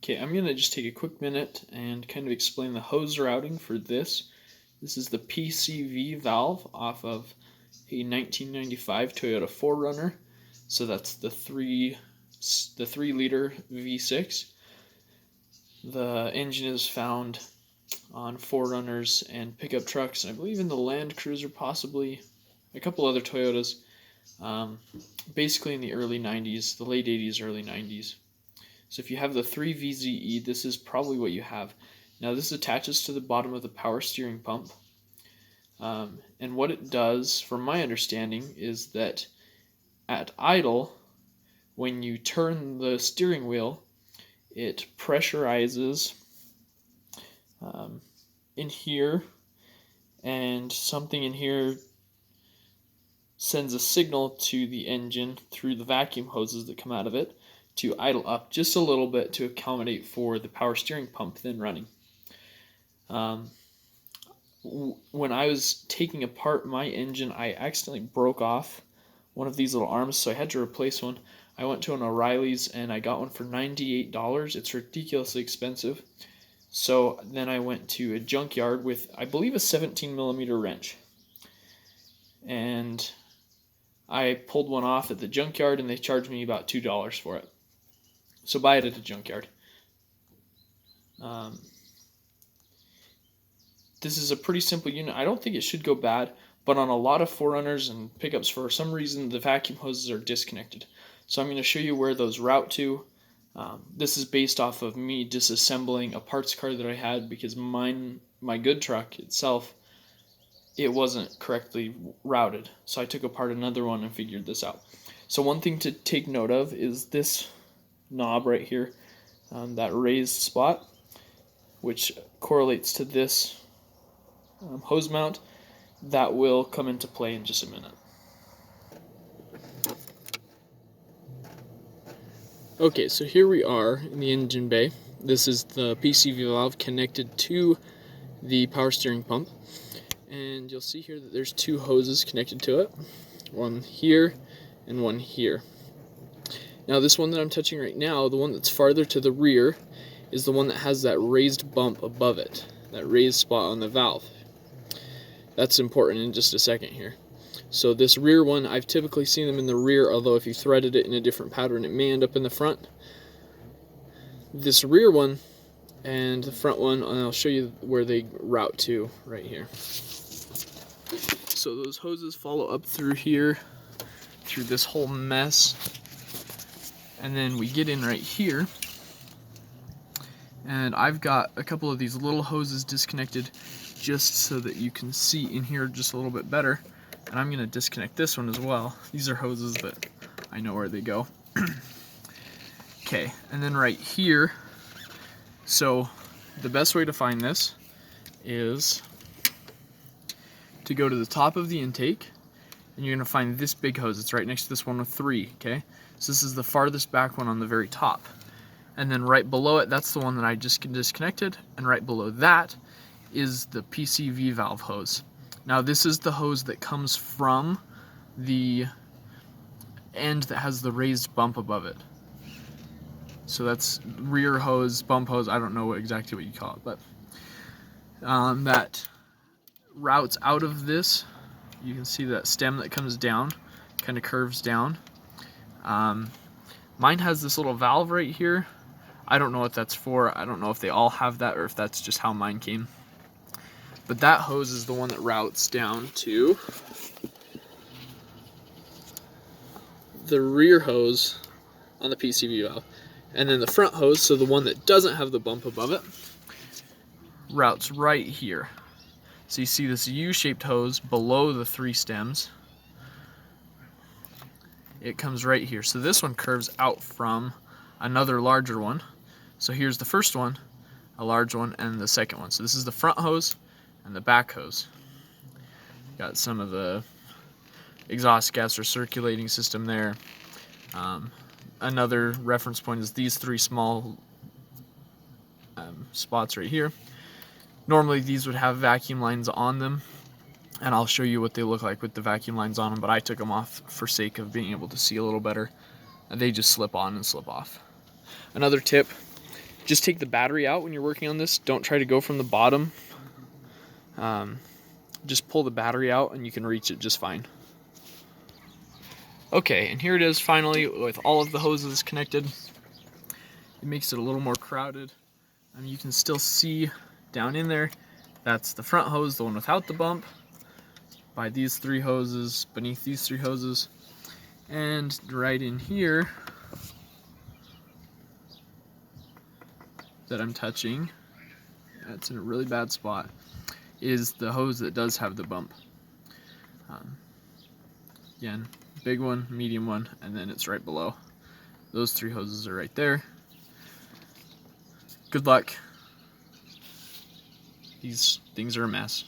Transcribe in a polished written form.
Okay, I'm going to just take a quick minute and kind of explain the hose routing for this. This is the PCV valve off of a 1995 Toyota 4runner. So that's the 3-liter V6. The engine is found on 4Runners and pickup trucks, and I believe in the Land Cruiser, possibly a couple other Toyotas. Basically in the early 90s, the late 80s, early 90s. So if you have the 3VZE, this is probably what you have. Now this attaches to the bottom of the power steering pump. And what it does, from my understanding, is that at idle, when you turn the steering wheel, it pressurizes in here, and something in here sends a signal to the engine through the vacuum hoses that come out of it to idle up just a little bit to accommodate for the power steering pump then running. When I was taking apart my engine, I accidentally broke off one of these little arms, so I had to replace one. I went to an O'Reilly's and I got one for $98. It's ridiculously expensive. So then I went to a junkyard with, I believe, a 17mm wrench. And I pulled one off at the junkyard and they charged me about $2 for it. So buy it at a junkyard. This is a pretty simple unit. I don't think it should go bad, but on a lot of 4Runners and pickups, for some reason, the vacuum hoses are disconnected. So I'm going to show you where those route to. This is based off of me disassembling a parts car that I had because my good truck itself, it wasn't correctly routed. So I took apart another one and figured this out. So one thing to take note of is this knob right here, that raised spot, which correlates to this hose mount. That will come into play in just a minute. Okay, so here we are in the engine bay. This is the PCV valve connected to the power steering pump, and you'll see here that there's two hoses connected to it, one here and one here. Now this one that I'm touching right now, the one that's farther to the rear, is the one that has that raised bump above it, that raised spot on the valve. That's important in just a second here. So this rear one, I've typically seen them in the rear, although if you threaded it in a different pattern, it may end up in the front. This rear one and the front one, and I'll show you where they route to right here. So those hoses follow up through here, through this whole mess, and then we get in right here, and I've got a couple of these little hoses disconnected just so that you can see in here just a little bit better. And I'm going to disconnect this one as well. These are hoses that I know where they go. Okay, and then right here, so the best way to find this is to go to the top of the intake, and you're going to find this big hose. It's right next to this one with 3, okay? So this is the farthest back one on the very top. And then right below it, that's the one that I just disconnected, and right below that is the PCV valve hose. Now this is the hose that comes from the end that has the raised bump above it. So that's rear hose, bump hose, I don't know exactly what you call it, but that routes out of this. You can see that stem that comes down, kind of curves down. Mine has this little valve right here. I don't know what that's for. I don't know if they all have that or if that's just how mine came. But that hose is the one that routes down to the rear hose on the PCV valve. And then the front hose, so the one that doesn't have the bump above it, routes right here. So you see this U-shaped hose below the 3 stems. It comes right here. So this one curves out from another larger one. So here's the first one, a large one, and the second one. So this is the front hose and the back hose. Got some of the exhaust gas or circulating system there. Another reference point is these 3 small spots right here. Normally these would have vacuum lines on them, and I'll show you what they look like with the vacuum lines on them, but I took them off for sake of being able to see a little better. And they just slip on and slip off. Another tip Just take the battery out when you're working on this. Don't try to go from the bottom. Just pull the battery out and you can reach it just fine. Okay, and here it is finally with all of the hoses connected. It makes it a little more crowded. You can still see down in there, that's the front hose, the one without the bump, by these 3 hoses, beneath these 3 hoses. And right in here that I'm touching, it's in a really bad spot, is the hose that does have the bump. Again, big one, medium one, and then it's right below. Those 3 hoses are right there. Good luck. These things are a mess.